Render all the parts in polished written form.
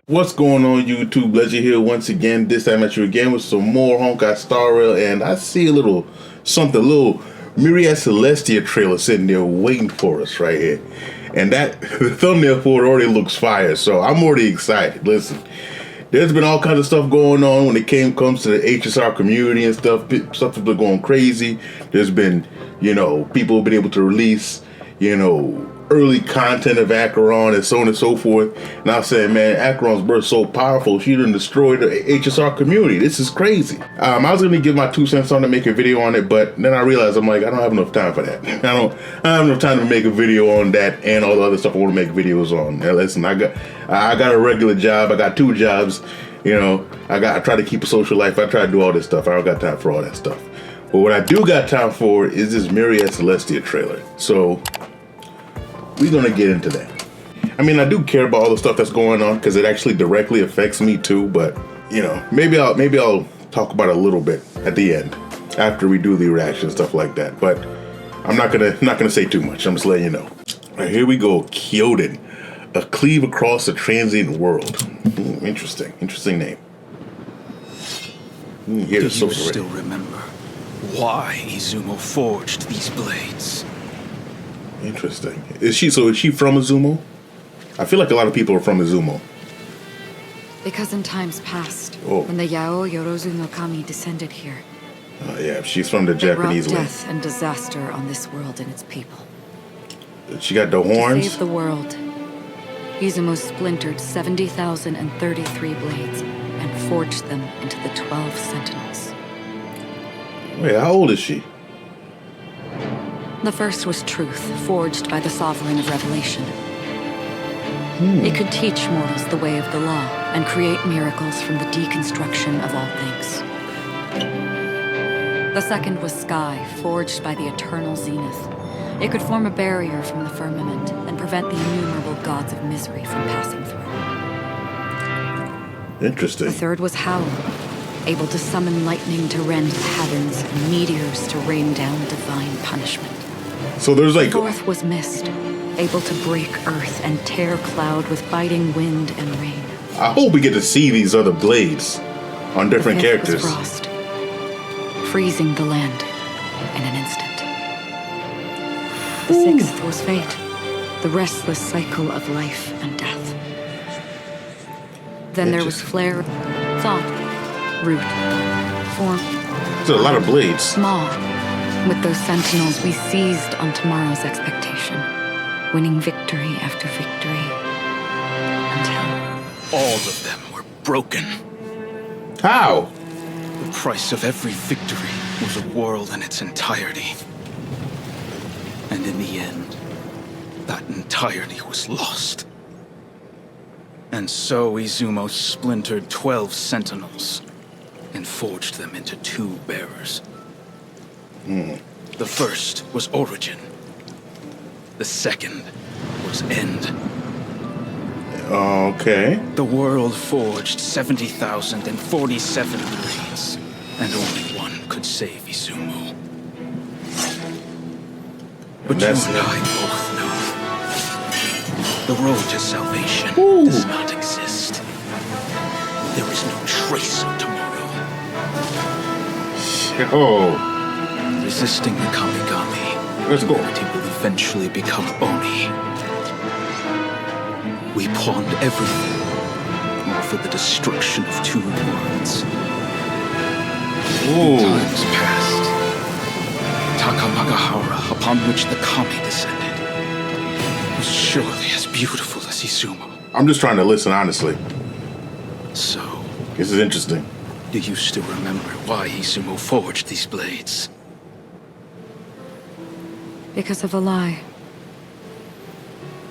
What's going on, YouTube? Legend here once again. This time at you again with some more Honkai Star Rail, and I see a little Myriad Celestia trailer sitting there waiting for us right here. And that the thumbnail for it already looks fire, so I'm already excited. Listen, there's been all kinds of stuff going on when it comes to the HSR community and stuff. Stuff has been going crazy. There's been, people have been able to release, early content of Acheron and so on and so forth. And I said, man, Acheron's birth so powerful, she done destroyed the HSR community. This is crazy. I was gonna give my 2 cents on it, make a video on it, but then I realized I don't have enough time for that. I don't have enough time to make a video on that and all the other stuff I want to make videos on. Now, listen, I got a regular job. I got 2 jobs. I try to keep a social life. I try to do all this stuff. I don't got time for all that stuff. But what I do got time for is this Myriad Celestia trailer. So we're gonna get into that. I mean, I do care about all the stuff that's going on because it actually directly affects me too. But maybe I'll talk about it a little bit at the end after we do the reaction stuff like that. But I'm not gonna say too much. I'm just letting you know. All right, here we go. Kyoden, a cleave across the transient world. Interesting name. Do you still remember why Izumo forged these blades? Interesting. Is she from Izumo? I feel like a lot of people are from Izumo. Because in times past, when the Yao Yorozu no Kami descended here, yeah, she's from the Japanese land. Death and disaster on this world and its people. She got the horns. To save the world, Izumo splintered 70,033 blades and forged them into the 12 Sentinels. Wait, how old is she? The first was truth, forged by the Sovereign of Revelation. It could teach mortals the way of the law and create miracles from the deconstruction of all things. The second was sky, forged by the eternal zenith. It could form a barrier from the firmament and prevent the innumerable gods of misery from passing through. Interesting. The third was howl, able to summon lightning to rend the heavens and meteors to rain down divine punishment. So there's The fourth was mist, able to break earth and tear cloud with biting wind and rain. I hope we get to see these other blades on different characters. The fifth was frost, freezing the land in an instant. The sixth was fate, the restless cycle of life and death. Then there was flare, thought, root, form. There's a lot of blades. Small. With those sentinels, we seized on tomorrow's expectation, winning victory after victory, until all of them were broken. How? The price of every victory was a world in its entirety. And in the end, that entirety was lost. And so Izumo splintered 12 sentinels and forged them into 2 bearers. The first was origin. The second was end. Okay. The world forged 70,047 blades, and only one could save Izumo. But you and I both know the road to salvation does not exist. There is no trace of tomorrow. Oh. Resisting the Kamigami, Let's go. humanity will eventually become Oni. We pawned everything, all for the destruction of 2 worlds. In times past, Takamagahara, upon which the Kami descended, was surely as beautiful as Izumo. I'm just trying to listen honestly. So, This is interesting. do you still remember why Izumo forged these blades? because of a lie.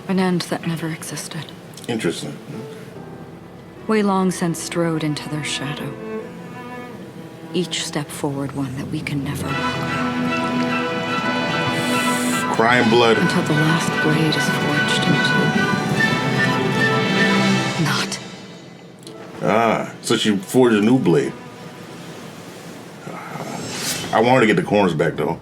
An end that never existed. Interesting. We long since strode into their shadow. Each step forward one that we can never walk back. Crying blood. Until the last blade is forged into... Not. So she forged a new blade. I wanted to get the corners back though.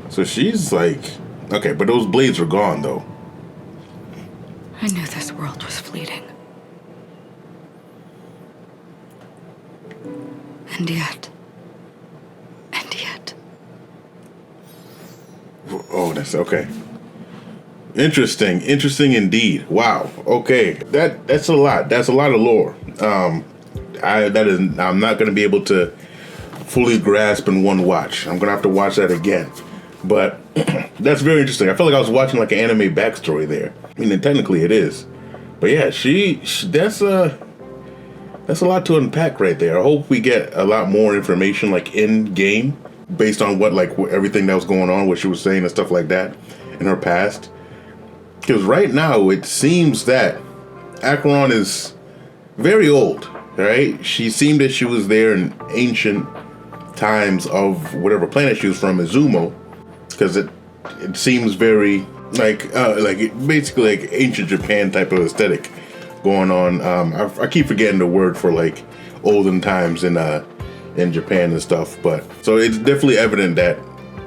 So she's like, okay, but those blades are gone though. I knew this world was fleeting. And yet. Oh, that's okay. Interesting indeed. Wow. Okay, that's a lot. That's a lot of lore. I'm not going to be able to fully grasp in one watch. I'm going to have to watch that again. But that's very interesting. I felt like I was watching like an anime backstory there. I mean, technically it is. But yeah, that's a lot to unpack right there. I hope we get a lot more information like in game based on what everything that was going on, what she was saying and stuff like that in her past. Because right now it seems that Acheron is very old, right? She seemed that she was there in ancient times of whatever planet she was from, Izumo, because it seems very basically like ancient Japan type of aesthetic going on. I keep forgetting the word for like olden times in Japan and stuff, but so it's definitely evident that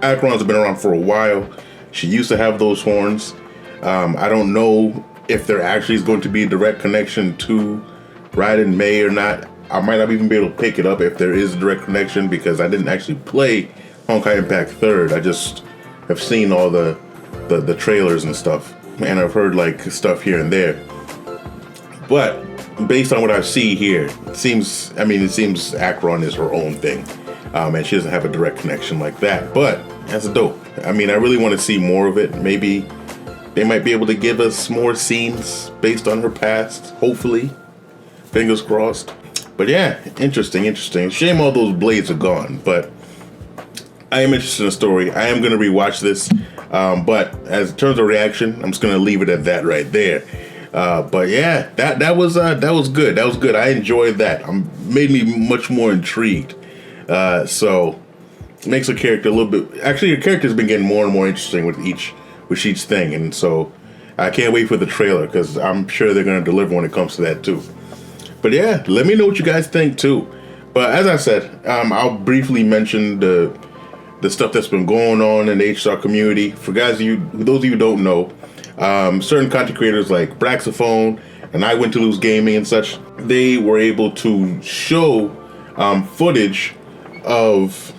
Acheron's been around for a while. She used to have those horns. I don't know if there actually is going to be a direct connection to Raiden Mei or not. I might not even be able to pick it up if there is a direct connection because I didn't actually play Honkai Impact 3rd. I just have seen all the trailers and stuff, and I've heard like stuff here and there. But based on what I see here, it seems Acheron is her own thing, and she doesn't have a direct connection like that. But that's dope. I mean, I really want to see more of it. Maybe they might be able to give us more scenes based on her past. Hopefully, fingers crossed. But yeah, interesting. Shame all those blades are gone, but I am interested in the story. I am going to rewatch this, but as in terms of reaction, I'm just going to leave it at that right there. But yeah, that was good. That was good. I enjoyed that. Made me much more intrigued. So makes the character a little bit. Actually, your character's been getting more and more interesting with each thing, and so I can't wait for the trailer because I'm sure they're going to deliver when it comes to that too. But yeah, let me know what you guys think too. But as I said, I'll briefly mention the stuff that's been going on in the HSR community. For those of you who don't know, certain content creators like Braxophone and I Went to Lose Gaming and such, they were able to show footage of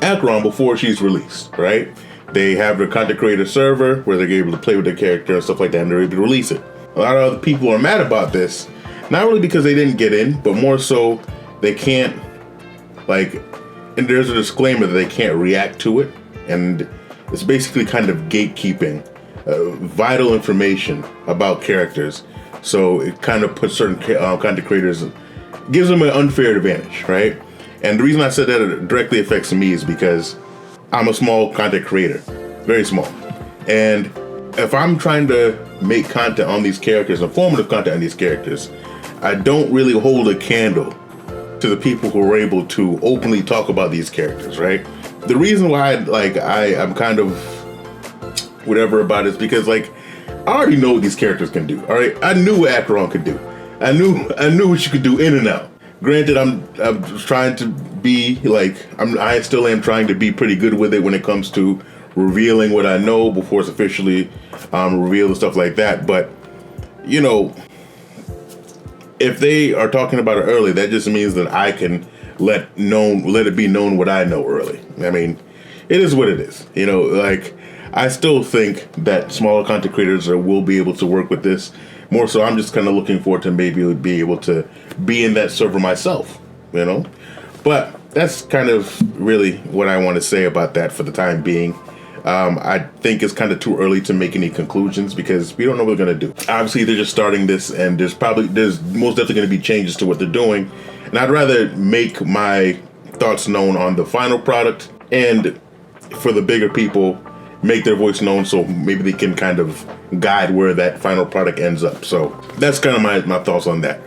Acheron before she's released, right? They have their content creator server where they're able to play with their character and stuff like that, and they're able to release it. A lot of other people are mad about this, not really because they didn't get in, but more so they can't, and there's a disclaimer that they can't react to it, and it's basically kind of gatekeeping vital information about characters. So it kind of puts certain content creators, gives them an unfair advantage, right? And the reason I said that it directly affects me is because I'm a small content creator, very small. And if I'm trying to make content on these characters, informative content on these characters, I don't really hold a candle to the people who are able to openly talk about these characters, right? The reason why I'm kind of whatever about it is because I already know what these characters can do. All right, I knew what Acheron could do. I knew what she could do in and out. Granted, I'm trying to be I still am trying to be pretty good with it when it comes to revealing what I know before it's officially revealed and stuff like that. But if they are talking about it early, that just means that I can let it be known what I know early. I mean, it is what it is. I still think that smaller content creators will be able to work with this. More so, I'm just kind of looking forward to maybe be able to be in that server myself, But that's kind of really what I want to say about that for the time being. I think it's kind of too early to make any conclusions because we don't know what they're going to do. Obviously, they're just starting this, and there's most definitely going to be changes to what they're doing. And I'd rather make my thoughts known on the final product, and for the bigger people, make their voice known so maybe they can kind of guide where that final product ends up. So that's kind of my thoughts on that.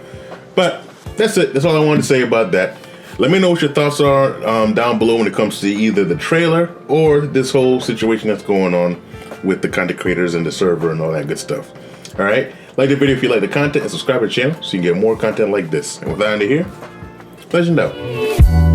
But that's it. That's all I wanted to say about that. Let me know what your thoughts are down below when it comes to either the trailer or this whole situation that's going on with the content creators and the server and all that good stuff. All right. Like the video if you like the content, and subscribe to the channel so you can get more content like this. And with that, out of here, Legend out.